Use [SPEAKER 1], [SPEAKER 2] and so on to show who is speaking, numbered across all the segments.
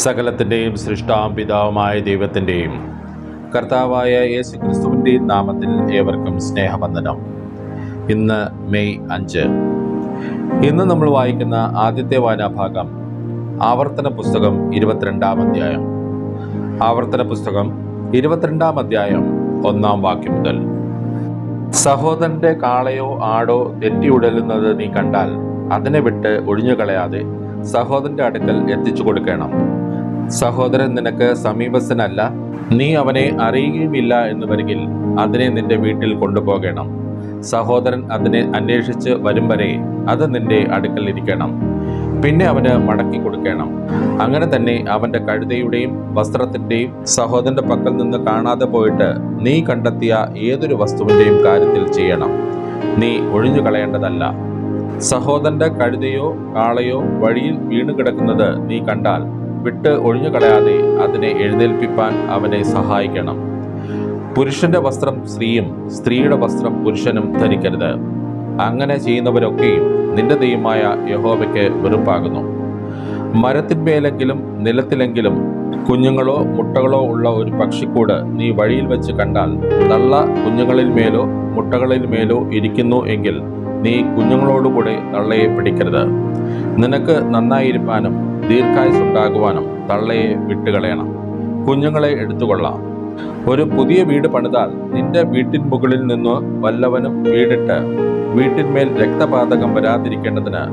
[SPEAKER 1] സകലത്തിൻ്റെയും സൃഷ്ടാവും പിതാവുമായ ദൈവത്തിൻ്റെയും കർത്താവായ യേശു ക്രിസ്തുവിൻ്റെയും നാമത്തിൽ ഏവർക്കും സ്നേഹവന്ദനം. ഇന്ന് മെയ് 5. ഇന്ന് നമ്മൾ വായിക്കുന്ന ആദ്യത്തെ വായനാഭാഗം ആവർത്തന പുസ്തകം 22-ാം അധ്യായം. ആവർത്തന പുസ്തകം 22-ാം അധ്യായം 1-ാം വാക്യം മുതൽ. സഹോദരന്റെ കാളയോ ആടോ തെറ്റിയുടലുന്നത് നീ കണ്ടാൽ അതിനെ വിട്ട് ഒഴിഞ്ഞുകളയാതെ സഹോദരന്റെ അടുക്കൽ എത്തിച്ചു കൊടുക്കണം. സഹോദരൻ നിനക്ക് സമീപസ്ഥനല്ല, നീ അവനെ അറിയുകയുമില്ല എന്ന് വരികിൽ അതിനെ നിന്റെ വീട്ടിൽ കൊണ്ടുപോകണം. സഹോദരൻ അതിനെ അന്വേഷിച്ച് വരും വരെ അത് നിന്റെ അടുക്കൽ ഇരിക്കണം, പിന്നെ അവന് മടക്കി കൊടുക്കണം. അങ്ങനെ തന്നെ അവന്റെ കഴുതയുടെയും വസ്ത്രത്തിന്റെയും സഹോദരന്റെ പക്കൽ നിന്ന് കാണാതെ പോയിട്ട് നീ കണ്ടെത്തിയ ഏതൊരു വസ്തുവിന്റെയും കാര്യത്തിൽ ചെയ്യണം. നീ ഒഴിഞ്ഞു കളയേണ്ടതല്ല. സഹോദരന്റെ കഴുതയോ കാളയോ വഴിയിൽ വീണു കിടക്കുന്നത് നീ കണ്ടാൽ വിട്ട് ഒഴിഞ്ഞു കളയാതെ അതിനെ എഴുന്നേൽപ്പിപ്പാൻ അവനെ സഹായിക്കണം. പുരുഷന്റെ വസ്ത്രം സ്ത്രീയും സ്ത്രീയുടെ വസ്ത്രം പുരുഷനും ധരിക്കരുത്. അങ്ങനെ ചെയ്യുന്നവരൊക്കെയും നിന്റെ ദൈവമായ യഹോവയ്ക്ക് വെറുപ്പാകുന്നു. മരത്തിന്മേലെങ്കിലും നിലത്തിലെങ്കിലും കുഞ്ഞുങ്ങളോ മുട്ടകളോ ഉള്ള ഒരു പക്ഷിക്കൂട് നീ വഴിയിൽ വെച്ച് കണ്ടാൽ തള്ള കുഞ്ഞുങ്ങളിൽ മേലോ മുട്ടകളിൽ മേലോ ഇരിക്കുന്നു എങ്കിൽ നീ കുഞ്ഞുങ്ങളോടുകൂടെ തള്ളയെ പിടിക്കരുത്. നിനക്ക് നന്നായിരിക്കാനും ദീർഘായുസ്സുണ്ടാകുവാനും തള്ളയെ വിട്ടുകളയണം. കുഞ്ഞുങ്ങളെ എടുത്തുകൊള്ളാം. ഒരു പുതിയ വീട് പണിതാൽ നിന്റെ വീട്ടിൻ മുകളിൽ നിന്ന് വല്ലവനും വീടിട്ട് വീട്ടിന്മേൽ രക്തപാതകം വരാതിരിക്കേണ്ടതിന്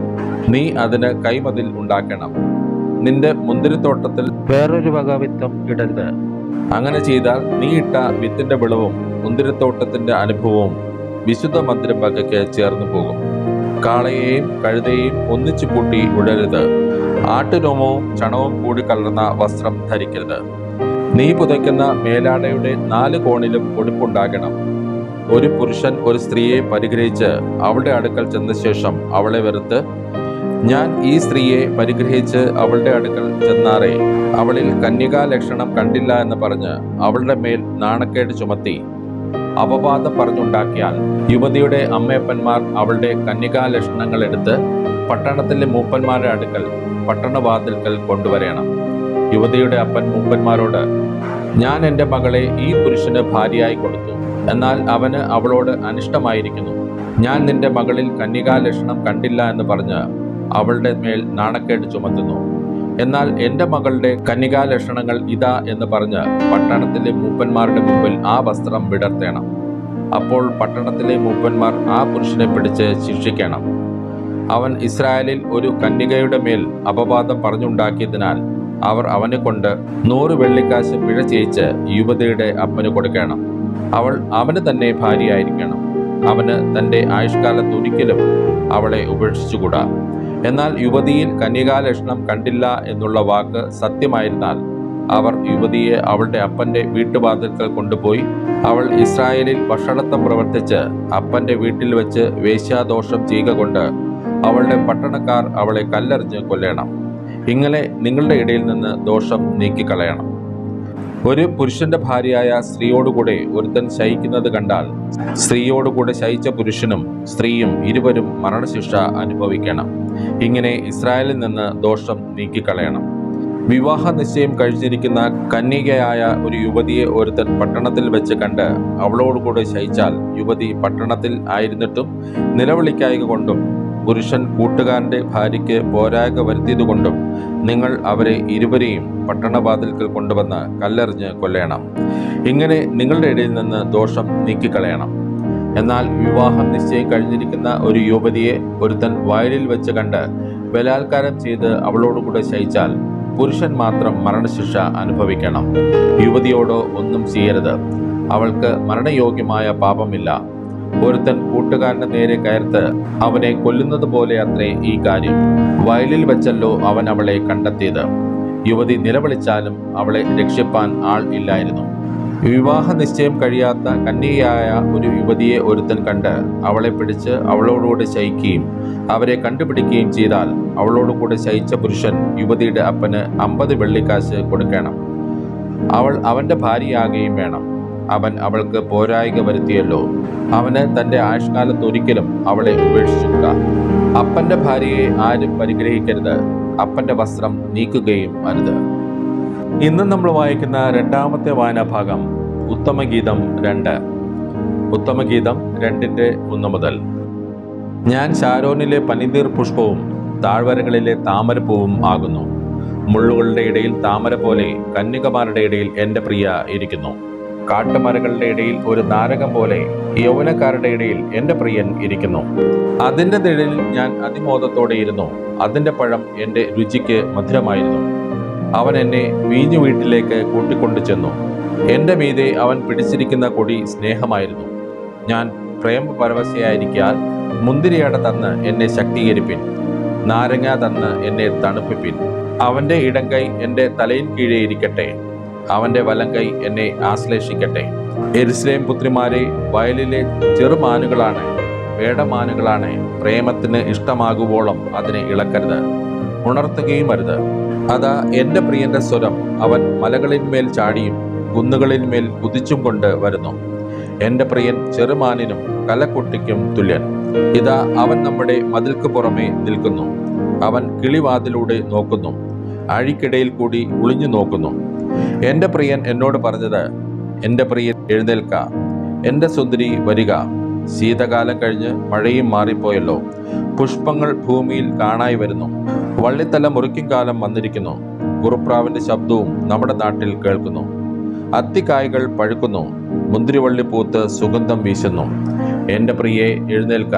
[SPEAKER 1] നീ അതിന് കൈമതിൽ ഉണ്ടാക്കണം. നിന്റെ മുന്തിരിത്തോട്ടത്തിൽ വേറൊരു വക വിത്തം ഇടരുത്. അങ്ങനെ ചെയ്താൽ നീ ഇട്ട വിത്തിന്റെ വിളവും മുന്തിരിത്തോട്ടത്തിന്റെ അനുഭവവും വിശുദ്ധ മന്ദിരം വകയ്ക്ക് ചേർന്നു പോകും. കാളയെയും കഴുതയെയും ഒന്നിച്ചു കൂട്ടി ഉടരുത്. ആട്ടുരോമവും ചണവും കൂടി കലർന്ന വസ്ത്രം ധരിക്കരുത്. നീ പുതയ്ക്കുന്ന മേലാടയുടെ 4 കോണിലും പൊടിപ്പുണ്ടാകണം. ഒരു പുരുഷൻ ഒരു സ്ത്രീയെ പരിഗ്രഹിച്ച് അവളുടെ അടുക്കൽ ചെന്ന ശേഷം അവളെ വെറുത്ത്, ഞാൻ ഈ സ്ത്രീയെ പരിഗ്രഹിച്ച് അവളുടെ അടുക്കൽ ചെന്നാറേ അവളിൽ കന്യകാലക്ഷണം കണ്ടില്ല എന്ന് പറഞ്ഞ് അവളുടെ മേൽ നാണക്കേട് ചുമത്തി അപവാദം പറഞ്ഞുണ്ടാക്കിയാൽ യുവതിയുടെ അമ്മയപ്പന്മാർ അവളുടെ കന്യകാലക്ഷണങ്ങൾ എടുത്ത് പട്ടണത്തിലെ മൂപ്പന്മാരുടെ അടുക്കൽ പട്ടണവാതിൽക്കൽ കൊണ്ടുവരണം. യുവതിയുടെ അപ്പൻ മൂപ്പന്മാരോട്, ഞാൻ എൻ്റെ മകളെ ഈ പുരുഷന് ഭാര്യയായി കൊടുത്തു, എന്നാൽ അവന് അവളോട് അനിഷ്ടമായിരിക്കുന്നു. ഞാൻ നിന്റെ മകളിൽ കന്യകാലക്ഷണം കണ്ടില്ല എന്ന് പറഞ്ഞ് അവളുടെ മേൽ നാണക്കേട് ചുമത്തുന്നു. എന്നാൽ എൻ്റെ മകളുടെ കന്യകാലക്ഷണങ്ങൾ ഇതാ എന്ന് പറഞ്ഞ് പട്ടണത്തിലെ മൂപ്പന്മാരുടെ മുമ്പിൽ ആ വസ്ത്രം വിടർത്തേണം. അപ്പോൾ പട്ടണത്തിലെ മൂപ്പന്മാർ ആ പുരുഷനെ പിടിച്ച് ശിക്ഷിക്കണം. അവൻ ഇസ്രായേലിൽ ഒരു കന്യകയുടെ മേൽ അപവാദം പറഞ്ഞുണ്ടാക്കിയതിനാൽ അവർ അവനെ കൊണ്ട് 100 വെള്ളിക്കാശ് പിഴ ചെയ്യിച്ച് യുവതിയുടെ അപ്പന് കൊടുക്കണം. അവൾ അവന് തന്നെ ഭാര്യയായിരിക്കണം. അവന് തൻ്റെ ആയുഷ്കാലത്തൊരിക്കലും അവളെ ഉപേക്ഷിച്ചുകൂടാ. എന്നാൽ യുവതിയിൽ കന്യകാലക്ഷണം കണ്ടില്ല എന്നുള്ള വാക്ക് സത്യമായിരുന്നാൽ അവർ യുവതിയെ അവളുടെ അപ്പന്റെ വീട്ടുവാതിൽക്കൽ കൊണ്ടുപോയി അവൾ ഇസ്രായേലിൽ വഷളത്വം പ്രവർത്തിച്ച് അപ്പന്റെ വീട്ടിൽ വെച്ച് വേശ്യാദോഷം ചെയ്യുക കൊണ്ട് അവളുടെ പട്ടണക്കാർ അവളെ കല്ലെറിഞ്ഞ് കൊല്ലണം. ഇങ്ങനെ നിങ്ങളുടെ ഇടയിൽ നിന്ന് ദോഷം നീക്കിക്കളയണം. ഒരു പുരുഷന്റെ ഭാര്യയായ സ്ത്രീയോടുകൂടെ ഒരുത്തൻ ശയിക്കുന്നത് കണ്ടാൽ സ്ത്രീയോടുകൂടെ ശയിച്ച പുരുഷനും സ്ത്രീയും ഇരുവരും മരണശിക്ഷ അനുഭവിക്കണം. ഇങ്ങനെ ഇസ്രായേലിൽ നിന്ന് ദോഷം നീക്കിക്കളയണം. വിവാഹ നിശ്ചയം കഴിച്ചിരിക്കുന്ന കന്യകയായ ഒരു യുവതിയെ ഒരുത്തൻ പട്ടണത്തിൽ വെച്ച് കണ്ട് അവളോടുകൂടെ ശയിച്ചാൽ യുവതി പട്ടണത്തിൽ ആയിരുന്നിട്ടും നിലവിളിക്കായക കൊണ്ടും പുരുഷൻ കൂട്ടുകാരന്റെ ഭാര്യയ്ക്ക് പോരായ്ക വരുത്തിയതുകൊണ്ടും നിങ്ങൾ അവരെ ഇരുവരെയും പട്ടണവാതിൽക്കൽ കൊണ്ടുവന്ന് കല്ലെറിഞ്ഞ് കൊല്ലണം. ഇങ്ങനെ നിങ്ങളുടെ ഇടയിൽ നിന്ന് ദോഷം നീക്കിക്കളയണം. എന്നാൽ വിവാഹം നിശ്ചയം കഴിഞ്ഞിരിക്കുന്ന ഒരു യുവതിയെ ഒരുത്തൻ വയലിൽ വെച്ച് കണ്ട് ബലാത്കാരം ചെയ്ത് അവളോടുകൂടെ ശയിച്ചാൽ പുരുഷൻ മാത്രം മരണശിക്ഷ അനുഭവിക്കണം. യുവതിയോടോ ഒന്നും ചെയ്യരുത്. അവൾക്ക് മരണയോഗ്യമായ പാപമില്ല. ഒരുത്തൻ കൂട്ടുകാരന്റെ നേരെ കയർത്ത് അവനെ കൊല്ലുന്നത് പോലെ അത്രേ ഈ കാര്യം. വയലിൽ വെച്ചല്ലോ അവൻ അവളെ കണ്ടെത്തിയത്. യുവതി നിലവിളിച്ചാലും അവളെ രക്ഷിപ്പാൻ ആൾ ഇല്ലായിരുന്നു. വിവാഹ നിശ്ചയം കഴിയാത്ത കന്യകയായ ഒരു യുവതിയെ ഒരുത്തൻ കണ്ട് അവളെ പിടിച്ച് അവളോടുകൂടെ ശയിക്കുകയും അവരെ കണ്ടുപിടിക്കുകയും ചെയ്താൽ അവളോടുകൂടെ ശയിച്ച പുരുഷൻ യുവതിയുടെ അപ്പന് 50 വെള്ളിക്കാശ് കൊടുക്കണം. അവൾ അവന്റെ ഭാര്യയാകുകയും വേണം. അവൻ അവൾക്ക് പോരായ്ക വരുത്തിയല്ലോ. അവന് തൻ്റെ ആയുഷ്കാലത്തൊരിക്കലും അവളെ ഉപേക്ഷിച്ചുകൂടാ. അപ്പന്റെ ഭാര്യയെ ആരും പരിഗ്രഹിക്കരുത്. അപ്പന്റെ വസ്ത്രം നീക്കുകയും അരുത്. ഇന്ന് നമ്മൾ വായിക്കുന്ന രണ്ടാമത്തെ വായനാഭാഗം ഉത്തമഗീതം 2. ഉത്തമഗീതം 2:1 മുതൽ. ഞാൻ ശാരോനിലെ പനിനീർ പുഷ്പവും താഴ്വരകളിലെ താമരപ്പൂവും ആകുന്നു. മുള്ളുകളുടെ ഇടയിൽ താമര പോലെ കന്യകമാരുടെ ഇടയിൽ എൻ്റെ പ്രിയ ഇരിക്കുന്നു. കാട്ടുമരങ്ങളുടെ ഇടയിൽ ഒരു നാരകം പോലെ യൗവനക്കാരുടെ ഇടയിൽ എൻ്റെ പ്രിയൻ ഇരിക്കുന്നു. അതിൻ്റെ നിഴലിൽ ഞാൻ അതിമോദത്തോടെ ഇരുന്നു. അതിൻ്റെ പഴം എൻ്റെ രുചിക്ക് മധുരമായിരുന്നു. അവൻ എന്നെ വീഞ്ഞു വീട്ടിലേക്ക് കൂട്ടിക്കൊണ്ടു ചെന്നു. എൻ്റെ മീതെ അവൻ പിടിച്ചിരിക്കുന്ന കൊടി സ്നേഹമായിരുന്നു. ഞാൻ പ്രേമപരവശയായിരിക്കാൻ മുന്തിരിയട തന്ന് എന്നെ ശക്തീകരിപ്പിൻ, നാരങ്ങ തന്ന് എന്നെ തണുപ്പിപ്പിൻ. അവൻ്റെ ഇടംകൈ എൻ്റെ തലയിൽ കീഴെ ഇരിക്കട്ടെ, അവൻ്റെ വലംകൈ എന്നെ ആശ്ലേഷിക്കട്ടെ. യെരുശലേം പുത്രിമാരെ, വയലിലെ ചെറുമാനുകളാണ്, വേടമാനുകളാണ്. പ്രേമത്തിന് ഇഷ്ടമാകുവോളം അതിനെ ഇളക്കരുത്, ഉണർത്തുകയും അരുത്. അതാ എൻ്റെ പ്രിയന്റെ സ്വരം അവൻ മലകളിന്മേൽ ചാടിയും കുന്നുകളിന്മേൽ കുതിച്ചും കൊണ്ട് വരുന്നു. എൻ്റെ പ്രിയൻ ചെറുമാനിനും കലക്കുട്ടിക്കും തുല്യൻ. ഇതാ അവൻ നമ്മുടെ മതിൽക്ക് പുറമേ നിൽക്കുന്നു. അവൻ കിളിവാതിലൂടെ നോക്കുന്നു, അഴിക്കിടയിൽ കൂടി ഒളിഞ്ഞു നോക്കുന്നു. എൻ്റെ പ്രിയൻ എന്നോട് പറഞ്ഞത്, എൻ്റെ പ്രിയൻ എഴുന്നേൽക്ക, എൻ്റെ സുന്ദരി വരിക. ശീതകാലം കഴിഞ്ഞ് മഴയും മാറിപ്പോയല്ലോ. പുഷ്പങ്ങൾ ഭൂമിയിൽ കാണായി വരുന്നു. വള്ളിത്തല മുറിക്കും കാലം വന്നിരിക്കുന്നു. കുറുപ്രാവിൻ്റെ ശബ്ദവും നമ്മുടെ നാട്ടിൽ കേൾക്കുന്നു. അത്തിക്കായ്കൾ പഴുക്കുന്നു, മുന്തിരിവള്ളി പൂത്ത് സുഗന്ധം വീശുന്നു. എൻ്റെ പ്രിയെ എഴുന്നേൽക്ക,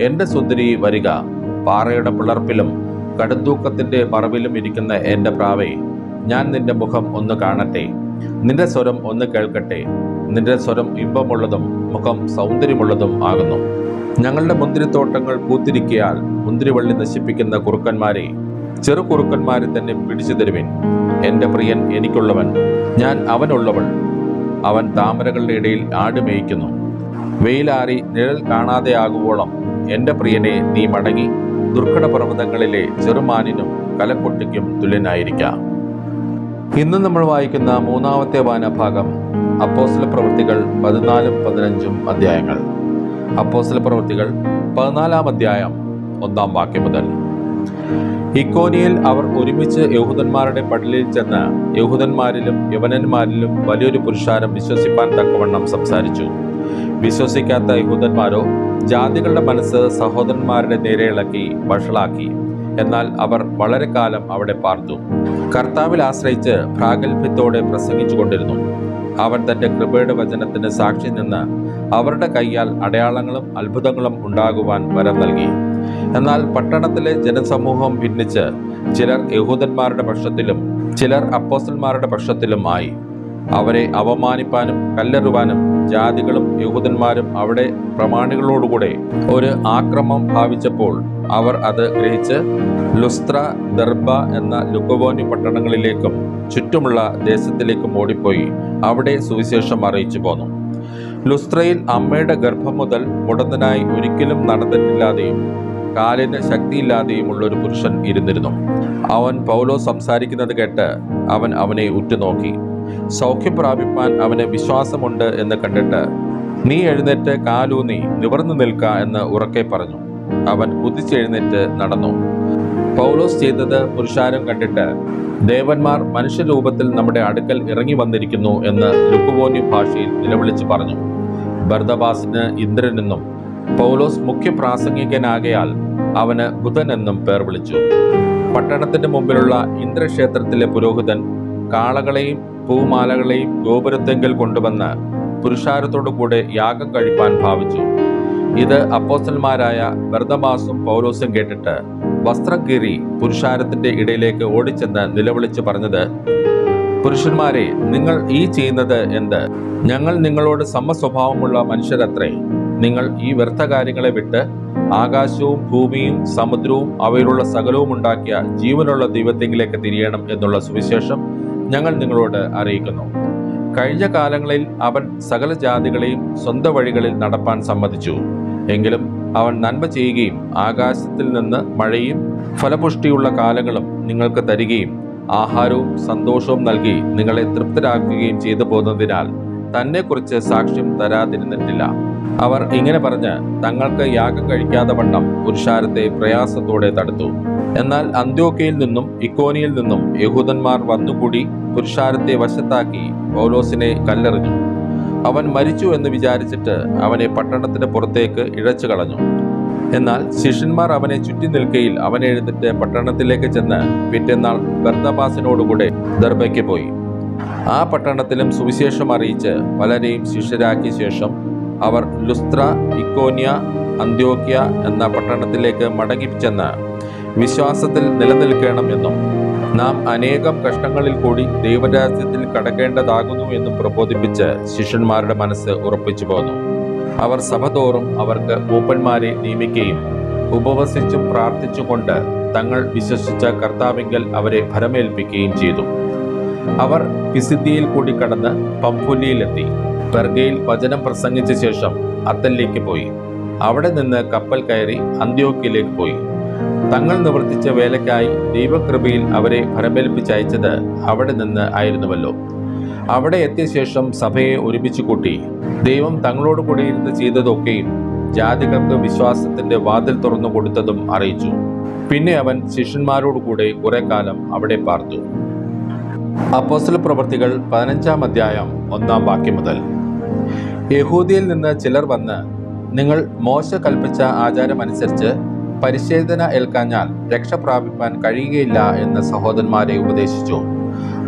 [SPEAKER 1] എൻ്റെ സുന്ദരി വരിക. പാറയുടെ പിളർപ്പിലും കടുന്തൂക്കത്തിൻ്റെ മറവിലും ഇരിക്കുന്ന എൻ്റെ പ്രാവേ, ഞാൻ നിന്റെ മുഖം ഒന്ന് കാണട്ടെ, നിന്റെ സ്വരം ഒന്ന് കേൾക്കട്ടെ. നിന്റെ സ്വരം ഇമ്പമുള്ളതും മുഖം സൗന്ദര്യമുള്ളതും ആകുന്നു. ഞങ്ങളുടെ മുന്തിരിത്തോട്ടങ്ങൾ പൂത്തിരിക്കയാൽ മുന്തിരിവള്ളി നശിപ്പിക്കുന്ന കുറുക്കന്മാരെ, ചെറു കുറുക്കന്മാരെ തന്നെ പിടിച്ചു തരുവിൻ. എൻ്റെ പ്രിയൻ എനിക്കുള്ളവൻ, ഞാൻ അവനുള്ളവൾ. അവൻ താമരകളുടെ ഇടയിൽ ആട് മേയ്ക്കുന്നു. വെയിലാറി നിഴൽ കാണാതെയാകുവോളം എൻ്റെ പ്രിയനെ നീ മടങ്ങി ദുർഘട പർവ്വതങ്ങളിലെ ചെറുമാനിനും കലക്കൊട്ടിക്കും തുല്യനായിരിക്കാം. ഇന്ന് നമ്മൾ വായിക്കുന്ന മൂന്നാമത്തെ വായനാഭാഗം അപ്പോസ്തല പ്രവൃത്തികൾ 14-15 അധ്യായങ്ങൾ. അപ്പോസ്തല പ്രവൃത്തികൾ 14 അധ്യായം 1 വാക്യം മുതൽ. ഇക്കോനിയിൽ അവർ ഒരുമിച്ച് യഹൂദന്മാരുടെ പള്ളിയിൽ ചെന്ന് യഹൂദന്മാരിലും യവനന്മാരിലും വലിയൊരു പുരുഷാരം വിശ്വസിപ്പാൻ തക്കവണ്ണം സംസാരിച്ചു. വിശ്വസിക്കാത്ത യഹൂദന്മാരോ ജാതികളുടെ മനസ്സ് സഹോദരന്മാരുടെ നേരെ ഇളക്കി വഷളാക്കി. എന്നാൽ അവർ വളരെ കാലം അവിടെ പാർത്തു. കർത്താവിൽ ആശ്രയിച്ച് പ്രാഗൽഭ്യത്തോടെ പ്രസംഗിച്ചു കൊണ്ടിരുന്നു. അവൻ തന്റെ കൃപയുടെ വചനത്തിന് സാക്ഷി നിന്ന് അവരുടെ കൈയാൽ അടയാളങ്ങളും അത്ഭുതങ്ങളും ഉണ്ടാകുവാൻ വരം നൽകി. എന്നാൽ പട്ടണത്തിലെ ജനസമൂഹം ഭിന്നിച്ച് ചിലർ യഹൂദന്മാരുടെ പക്ഷത്തിലും ചിലർ അപ്പോസ്തലന്മാരുടെ പക്ഷത്തിലും ആയി. അവരെ അവമാനിപ്പാനും കല്ലെറുവാനും ജാതികളും യഹൂദന്മാരും അവിടെ പ്രമാണികളോടുകൂടെ ഒരു ആക്രമം ഭാവിച്ചപ്പോൾ അവർ അത് ഗ്രഹിച്ച് ലുസ്ത്ര, ദർബ എന്ന ലുക്കവോന്യ പട്ടണങ്ങളിലേക്കും ചുറ്റുമുള്ള ദേശത്തിലേക്കും ഓടിപ്പോയി അവിടെ സുവിശേഷം അറിയിച്ചു പോന്നു. ലുസ്ത്രയിൽ അമ്മയുടെ ഗർഭം മുതൽ മുടന്തനായി ഒരിക്കലും നടന്നിട്ടില്ലാതെയും കാലിന് ശക്തിയില്ലാതെയും ഉള്ളൊരു പുരുഷൻ ഇരുന്നിരുന്നു. അവൻ പൗലോസ് സംസാരിക്കുന്നത് കേട്ട് അവനെ ഉറ്റുനോക്കി. സൗഖ്യം പ്രാപിപ്പാൻ അവന് വിശ്വാസമുണ്ട് എന്ന് കണ്ടിട്ട്, നീ എഴുന്നേറ്റ് കാലൂന്നി നിവർന്നു നിൽക്ക എന്ന് ഉറക്കെ പറഞ്ഞു. അവൻ കുതിച്ചെഴുന്നേറ്റ് നടന്നു. പൗലോസ് ചെയ്തത് പുരുഷാരം കണ്ടിട്ട്, ദേവന്മാർ മനുഷ്യരൂപത്തിൽ നമ്മുടെ അടുക്കൽ ഇറങ്ങി വന്നിരിക്കുന്നു എന്ന് ലുക്കവോന്യ ഭാഷയിൽ നിലവിളിച്ചു പറഞ്ഞു. ബർദബാസിന് ഇന്ദ്രനെന്നും പൗലോസ് മുഖ്യ പ്രാസംഗികനാകയാൽ അവന് ബുധൻ എന്നും പേർ വിളിച്ചു. പട്ടണത്തിന്റെ മുമ്പിലുള്ള ഇന്ദ്രക്ഷേത്രത്തിലെ പുരോഹിതൻ കാളകളെയും പൂമാലകളെയും ഗോപുരത്തെങ്കിൽ കൊണ്ടുവന്ന് പുരുഷാരത്തോടു കൂടെ യാഗം കഴിപ്പാൻ ഭാവിച്ചു. ഇത് അപ്പോസ്തലന്മാരായ ബർദബാസും പൗലോസും കേട്ടിട്ട് വസ്ത്രം കീറി പുരുഷാരത്തിന്റെ ഇടയിലേക്ക് ഓടിച്ചെന്ന് നിലവിളിച്ച് പറഞ്ഞത്, പുരുഷന്മാരെ, നിങ്ങൾ ഈ ചെയ്യുന്നത് എന്ത്? ഞങ്ങൾ നിങ്ങളോട് സമസ്വഭാവമുള്ള മനുഷ്യരത്രേ. നിങ്ങൾ ഈ വ്യർത്ഥ കാര്യങ്ങളെ വിട്ട് ആകാശവും ഭൂമിയും സമുദ്രവും അവയിലുള്ള സകലവും ഉണ്ടാക്കിയ ജീവനുള്ള ദൈവത്തെങ്കിലേക്ക് തിരിയണം എന്നുള്ള സുവിശേഷം ഞങ്ങൾ നിങ്ങളോട് അറിയിക്കുന്നു. കഴിഞ്ഞ കാലങ്ങളിൽ അവൻ സകല ജാതികളെയും സ്വന്തം വഴികളിൽ നടപ്പാൻ സമ്മതിച്ചു. എങ്കിലും അവൻ നന്മ ചെയ്യുകയും ആകാശത്തിൽ നിന്ന് മഴയും ഫലപുഷ്ടിയുള്ള കാലങ്ങളും നിങ്ങൾക്ക് തരികയും ആഹാരവും സന്തോഷവും നൽകി നിങ്ങളെ തൃപ്തരാക്കുകയും ചെയ്തു പോകുന്നതിനാൽ തന്നെക്കുറിച്ച് സാക്ഷ്യം തരാതിരുന്നിട്ടില്ല. അവർ ഇങ്ങനെ പറഞ്ഞ് തങ്ങൾക്ക് യാഗം കഴിക്കാതെ വണ്ണം പുരുഷാരത്തെ പ്രയാസത്തോടെ തടുത്തു. എന്നാൽ അന്ത്യോക്യയിൽ നിന്നും ഇക്കോനിയിൽ നിന്നും യഹൂദന്മാർ വന്നുകൂടി പുരുഷാരത്തെ വശത്താക്കി പൗലോസിനെ കല്ലെറിഞ്ഞു. അവൻ മരിച്ചു എന്ന് വിചാരിച്ചിട്ട് അവനെ പട്ടണത്തിന് പുറത്തേക്ക് ഇഴച്ചു കളഞ്ഞു. എന്നാൽ ശിഷ്യന്മാർ അവനെ ചുറ്റി നിൽക്കയിൽ അവൻ എഴുന്നേറ്റ് പട്ടണത്തിലേക്ക് ചെന്ന് പിറ്റേന്നാൾ ബർന്നബാസിനോടുകൂടെ ദർബയ്ക്ക് പോയി. ആ പട്ടണത്തിലും സുവിശേഷം അറിയിച്ച് പലരെയും ശിഷ്യരാക്കിയ ശേഷം അവർ ലുസ്ത്ര, ഇക്കോന്യ, അന്ത്യോക്യ എന്ന പട്ടണത്തിലേക്ക് മടങ്ങി ചെന്ന് വിശ്വാസത്തിൽ നിലനിൽക്കണം എന്നും നാം അനേകം കഷ്ടങ്ങളിൽ കൂടി ദൈവരാജ്യത്തിൽ കടക്കേണ്ടതാകുന്നു എന്നും പ്രബോധിപ്പിച്ച് ശിഷ്യന്മാരുടെ മനസ്സ് ഉറപ്പിച്ചു പോന്നു. അവർ സഭതോറും അവർക്ക് മൂപ്പന്മാരെ നിയമിക്കുകയും ഉപവസിച്ചും പ്രാർത്ഥിച്ചുകൊണ്ട് തങ്ങൾ വിശ്വസിച്ച കർത്താവിങ്കൽ അവരെ ഭരമേൽപ്പിക്കുകയും ചെയ്തു. അവർ പിസിദ്യയിൽ കൂടി കടന്ന് പംഫുലിയിലെത്തി. പെർഗയിൽ വചനം പ്രസംഗിച്ച ശേഷം അത്തലിലേക്ക് പോയി. അവിടെ നിന്ന് കപ്പൽ കയറി അന്ത്യോക്യയിലേക്ക് പോയി. തങ്ങൾ നിവർത്തിച്ച വേലയ്ക്കായി ദൈവകൃപയിൽ അവരെ ഭരമേൽപ്പിച്ചയച്ചത് അവിടെ നിന്ന് ആയിരുന്നുവല്ലോ. അവിടെ എത്തിയ ശേഷം സഭയെ ഒരുമിച്ച് കൂട്ടി ദൈവം തങ്ങളോട് കൂടി ഇരുന്ന് ചെയ്തതൊക്കെയും ജാതികൾക്ക് വിശ്വാസത്തിന്റെ വാതിൽ തുറന്നു കൊടുത്തതും അറിയിച്ചു. പിന്നെ അവൻ ശിഷ്യന്മാരോടുകൂടെ കുറെ കാലം അവിടെ പാർത്തു. അപ്പോസ്തല പ്രവൃത്തികൾ 15-ാം അധ്യായം 1-ാം വാക്യം മുതൽ. യഹൂദിയിൽ നിന്ന് ചിലർ വന്ന്, നിങ്ങൾ മോശ കൽപ്പിച്ച ആചാരമനുസരിച്ച് പരിച്ഛേദന ഏൽക്കാഞ്ഞാൽ രക്ഷ പ്രാപിപ്പാൻ കഴിയുകയില്ല എന്ന് സഹോദരന്മാരെ ഉപദേശിച്ചു.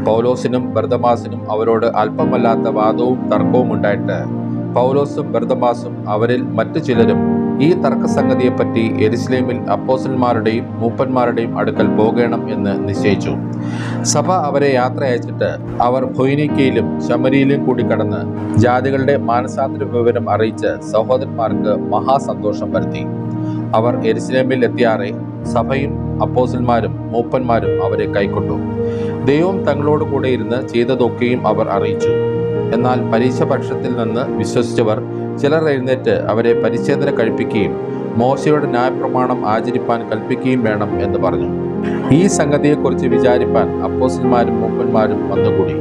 [SPEAKER 1] പൗലോസിനും ബർന്നബാസിനും അവരോട് അല്പമല്ലാത്ത വാദവും തർക്കവും ഉണ്ടായിട്ട് പൗലോസും ബർന്നബാസും അവരിൽ മറ്റു ചിലരും ഈ തർക്കസംഗതിയെപ്പറ്റി യെരുശലേമിൽ അപ്പോസ്തലന്മാരുടെയും മൂപ്പന്മാരുടെയും അടുക്കൽ പോകണം എന്ന് നിശ്ചയിച്ചു. സഭ അവരെ യാത്ര അയച്ചിട്ട് അവർ ഫൊയ്നീക്കയിലും ശമരിയിലും കൂടി കടന്ന് ജാതികളുടെ മാനസാന്തര വിവരം അറിയിച്ച് സഹോദരന്മാർക്ക് മഹാസന്തോഷം വരുത്തി. അവർ യെരുശലേമിൽ എത്തിയാറെ സഭയും അപ്പോസ്തലന്മാരും മൂപ്പന്മാരും അവരെ കൈക്കൊണ്ടു. ദൈവം തങ്ങളോട് കൂടെ ഇരുന്ന് ചെയ്തതൊക്കെയും അവർ അറിയിച്ചു. എന്നാൽ പരീക്ഷപക്ഷത്തിൽ നിന്ന് വിശ്വസിച്ചവർ ചിലർ എഴുന്നേറ്റ് അവരെ പരിച്ഛേദന കഴിപ്പിക്കുകയും മോശയുടെ ന്യായപ്രമാണം ആചരിപ്പാൻ കൽപ്പിക്കുകയും വേണം എന്ന് പറഞ്ഞു. ഈ സംഗതിയെക്കുറിച്ച് വിചാരിപ്പാൻ അപ്പോസ്തലന്മാരും മൂപ്പന്മാരും വന്നുകൂടി.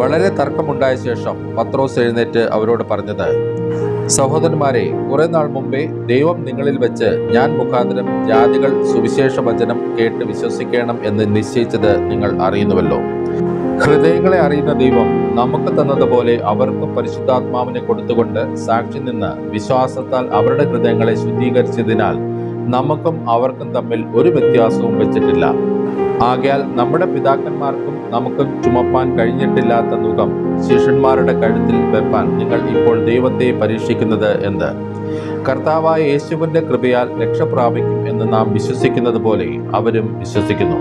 [SPEAKER 1] വളരെ തർക്കമുണ്ടായ ശേഷം പത്രോസ് എഴുന്നേറ്റ് അവരോട് പറഞ്ഞത്, സഹോദരന്മാരെ, കുറെ നാൾ മുമ്പേ ദൈവം നിങ്ങളിൽ വെച്ച് ഞാൻ മുഖാന്തരം ജാതികൾ സുവിശേഷ വചനം കേട്ട് വിശ്വസിക്കണം എന്ന് നിശ്ചയിച്ചത് നിങ്ങൾ അറിയുന്നുവല്ലോ. ഹൃദയങ്ങളെ അറിയുന്ന ദൈവം നമുക്ക് തന്നതുപോലെ അവർക്കും പരിശുദ്ധാത്മാവിനെ കൊടുത്തുകൊണ്ട് സാക്ഷി നിന്ന് വിശ്വാസത്താൽ അവരുടെ ഹൃദയങ്ങളെ ശുദ്ധീകരിച്ചതിനാൽ നമുക്കും അവർക്കും തമ്മിൽ ഒരു വ്യത്യാസവും വെച്ചിട്ടില്ല. ആകയാൽ നമ്മുടെ പിതാക്കന്മാർക്കും നമുക്കും ചുമപ്പാൻ കഴിഞ്ഞിട്ടില്ലാത്ത നുകം ശിഷ്യന്മാരുടെ കഴുത്തിൽ വെപ്പാൻ നിങ്ങൾ ഇപ്പോൾ ദൈവത്തെ പരീക്ഷിക്കുന്നത് എന്ത്? കർത്താവായ യേശുവിന്റെ കൃപയാൽ രക്ഷ പ്രാപിക്കും എന്ന് നാം വിശ്വസിക്കുന്നത് പോലെ അവരും വിശ്വസിക്കുന്നു.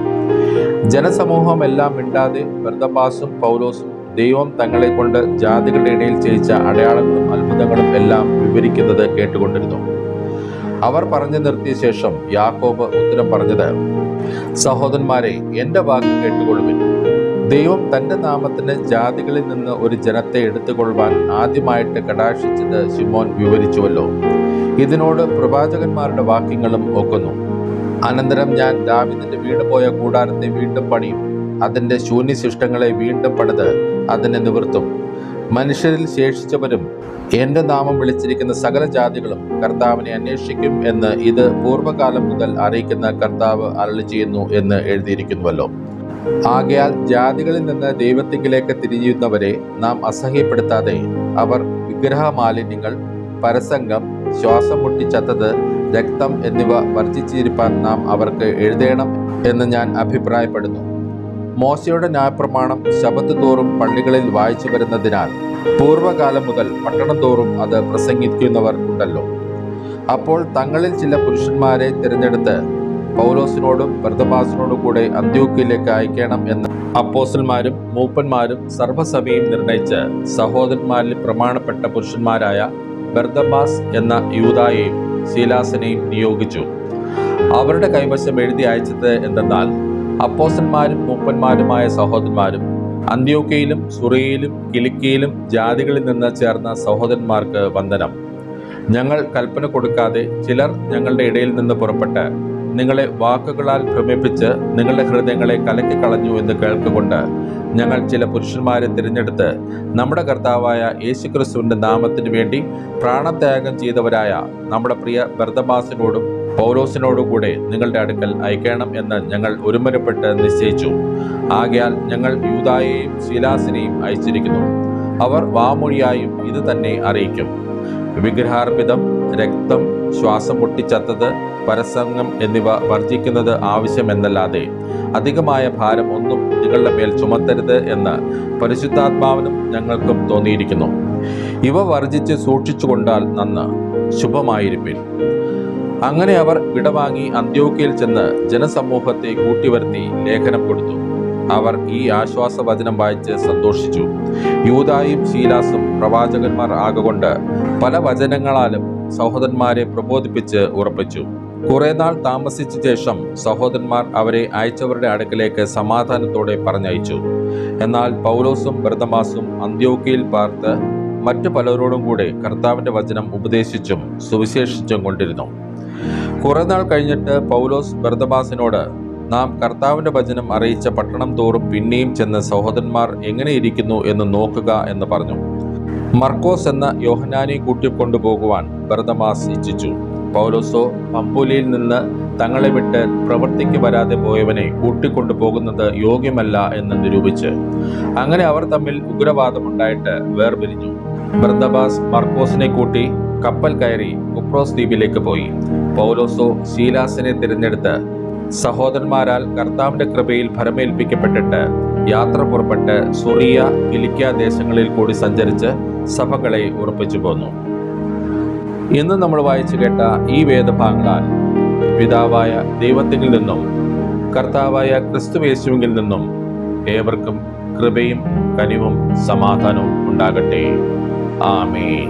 [SPEAKER 1] ജനസമൂഹം എല്ലാം മിണ്ടാതെ ബർന്നബാസും പൗലോസും ദൈവം തങ്ങളെ കൊണ്ട് ജാതികളുടെ ഇടയിൽ ചെയ്യിച്ച അടയാളങ്ങളും അത്ഭുതങ്ങളും എല്ലാം വിവരിക്കുന്നത് കേട്ടുകൊണ്ടിരുന്നു. അവർ പറഞ്ഞു നിർത്തിയ ശേഷം യാക്കോബ് ഉത്തരം പറഞ്ഞത്, സഹോദരന്മാരെ, എൻ്റെ വാക്ക് കേട്ടുകൊള്ളുവിൻ. ദൈവം തൻ്റെ നാമത്തിന് ജാതികളിൽ നിന്ന് ഒരു ജനത്തെ എടുത്തുകൊള്ളുവാൻ ആദ്യമായിട്ട് കടാക്ഷിച്ചത് ശിമോൻ വിവരിച്ചുവല്ലോ. ഇതിനോട് പ്രവാചകന്മാരുടെ വാക്യങ്ങളും ഒക്കുന്നു. അനന്തരം ഞാൻ ദാവീദിന്റെ വീട് പോയ കൂടാരത്തെ വീണ്ടും പണിയും, അതിൻ്റെ ശൂന്യശിഷ്ടങ്ങളെ വീണ്ടും പണിത് അതിനെ നിവർത്തും. മനുഷ്യരിൽ ശേഷിച്ചവരും എൻ്റെ നാമം വിളിച്ചിരിക്കുന്ന സകല ജാതികളും കർത്താവിനെ അന്വേഷിക്കും എന്ന് ഇത് പൂർവ്വകാലം മുതൽ അറിയിക്കുന്ന കർത്താവ് അരുളി ചെയ്യുന്നു എന്ന് എഴുതിയിരിക്കുന്നുവല്ലോ. ആകയാൽ ജാതികളിൽ നിന്ന് ദൈവത്തിങ്കിലേക്ക് തിരിയുന്നവരെ നാം അസഹ്യപ്പെടുത്താതെ അവർ വിഗ്രഹമാലിന്യങ്ങൾ, പരസംഗം, ശ്വാസം മുട്ടിച്ചത്തത്, രക്തം എന്നിവ വർജിച്ചിരിപ്പാൻ നാം അവർക്ക് എഴുതേണം എന്ന് ഞാൻ അഭിപ്രായപ്പെടുന്നു. മോശയുടെ ന്യായപ്രമാണം ശബത്ത് തോറും പള്ളികളിൽ വായിച്ചു വരുന്നതിനാൽ പൂർവ്വകാലം മുതൽ പട്ടണം തോറും അത് പ്രസംഗിക്കുന്നവർ ഉണ്ടല്ലോ. അപ്പോൾ തങ്ങളിൽ ചില പുരുഷന്മാരെ തിരഞ്ഞെടുത്ത് പൗലോസിനോടും ബർന്നബാസിനോടും കൂടെ അന്ത്യോക്യയിലേക്ക് അയക്കണം എന്ന് അപ്പോസ്തലന്മാരും മൂപ്പന്മാരും സർവ്വസഭയും നിർണയിച്ച് സഹോദരന്മാരിൽ പ്രമാണപ്പെട്ട പുരുഷന്മാരായ ബർന്നബാസ് എന്ന യൂദായെയും ശീലാസിനെയും നിയോഗിച്ചു. അവരുടെ കൈവശം എഴുതി അയച്ചത് എന്തെന്നാൽ, അപ്പോസ്തലന്മാരും മൂപ്പന്മാരുമായ സഹോദരന്മാരും അന്ത്യോക്യയിലും സുറിയയിലും കിലിക്കിയയിലും ജാതികളിൽ നിന്ന് ചേർന്ന സഹോദരന്മാർക്ക് വന്ദനം. ഞങ്ങൾ കൽപ്പന കൊടുക്കാതെ ചിലർ ഞങ്ങളുടെ ഇടയിൽ നിന്ന് പുറപ്പെട്ട് നിങ്ങളെ വാക്കുകളാൽ ഭ്രമിപ്പിച്ച് നിങ്ങളുടെ ഹൃദയങ്ങളെ കലക്കിക്കളഞ്ഞു എന്ന് കേൾക്കുകൊണ്ട് ഞങ്ങൾ ചില പുരുഷന്മാരെ തിരഞ്ഞെടുത്ത് നമ്മുടെ കർത്താവായ യേശുക്രിസ്തുവിൻ്റെ നാമത്തിന് വേണ്ടി പ്രാണത്യാഗം ചെയ്തവരായ നമ്മുടെ പ്രിയ ബർന്നബാസിനോടും പൗലോസിനോടും കൂടെ നിങ്ങളുടെ അടുക്കൽ അയക്കണം എന്ന് ഞങ്ങൾ ഒരുമനപ്പെട്ട് നിശ്ചയിച്ചു. ആകയാൽ ഞങ്ങൾ യൂദായെയും ശീലാസിനെയും അയച്ചിരിക്കുന്നു. അവർ വാമൊഴിയായും ഇത് തന്നെ അറിയിക്കും. വിഗ്രഹാർപ്പിതം, രക്തം, ശ്വാസം മുട്ടിച്ചത്തത്, പരസംഗം എന്നിവ വർജിക്കുന്നത് ആവശ്യമെന്നല്ലാതെ അധികമായ ഭാരം ഒന്നും നിങ്ങളുടെ മേൽ ചുമത്തരുത് എന്ന് പരിശുദ്ധാത്മാവിനും ഞങ്ങൾക്കും തോന്നിയിരിക്കുന്നു. ഇവ വർജിച്ച് സൂക്ഷിച്ചുകൊണ്ടാൽ നന്ന്, ശുഭമായിരിപ്പിൻ. അങ്ങനെ അവർ വിടവാങ്ങി അന്ത്യോക്യയിൽ ചെന്ന് ജനസമൂഹത്തെ കൂട്ടിവരുത്തി ലേഖനം കൊടുത്തു. അവർ ഈ ആശ്വാസവചനം വായിച്ച് സന്തോഷിച്ചു. യൂദായും ശീലാസും പ്രവാചകന്മാർ ആകൊണ്ട് പല വചനങ്ങളാലും സഹോദരന്മാരെ പ്രബോധിപ്പിച്ച് ഉറപ്പിച്ചു. കുറെ നാൾ താമസിച്ച ശേഷം സഹോദരന്മാർ അവരെ അയച്ചവരുടെ അടുക്കലേക്ക് സമാധാനത്തോടെ പറഞ്ഞയച്ചു. എന്നാൽ പൗലോസും ബർന്നബാസും അന്ത്യോക്യയിൽ പാർത്ത് മറ്റു പലരോടും കൂടെ കർത്താവിന്റെ വചനം ഉപദേശിച്ചും സുവിശേഷിച്ചും കൊണ്ടിരുന്നു. കുറെ നാൾ കഴിഞ്ഞിട്ട് പൗലോസ് ബർന്നബാസിനോട്, നാം കർത്താവിന്റെ വചനം അറിയിച്ച പട്ടണം തോറും പിന്നെയും ചെന്ന് സഹോദരന്മാർ എങ്ങനെയിരിക്കുന്നു എന്ന് നോക്കുക എന്ന് പറഞ്ഞു. മർക്കോസ് എന്ന യോഹന്നാനെ കൂട്ടിക്കൊണ്ടുപോകുവാൻ ബർന്നബാസ് ഇച്ഛിച്ചു. പൗലോസോ പമ്പൂലിയിൽ നിന്ന് തങ്ങളെ വിട്ട് പ്രവൃത്തിക്ക് വരാതെ പോയവനെ കൂട്ടിക്കൊണ്ടുപോകുന്നത് യോഗ്യമല്ല എന്ന് നിരൂപിച്ച് അങ്ങനെ അവർ തമ്മിൽ ഉഗ്രവാദമുണ്ടായിട്ട് വേർപിരിഞ്ഞു. ബർന്നബാസ് മർക്കോസിനെ കൂട്ടി കപ്പൽ കയറി കുപ്രോസ് ദ്വീപിലേക്ക് പോയി. പൗലോസോ ശീലാസിനെ തിരഞ്ഞെടുത്ത് സഹോദരന്മാരാൽ കർത്താവിന്റെ കൃപയിൽ ഭരമേൽപ്പിക്കപ്പെട്ടിട്ട് യാത്ര പുറപ്പെട്ട് സുറിയ, കിലിക്യ ദേശങ്ങളിൽ കൂടി സഞ്ചരിച്ച് സഭകളെ ഉറപ്പിച്ചു പോന്നു. ഇന്ന് നമ്മൾ വായിച്ചു കേട്ട ഈ വേദഭാഗങ്ങളാൽ പിതാവായ ദൈവത്തിൽ നിന്നും കർത്താവായ ക്രിസ്തുയേശുവിൽ നിന്നും ഏവർക്കും കൃപയും കനിവും സമാധാനവും ഉണ്ടാകട്ടെ. ആമേൻ.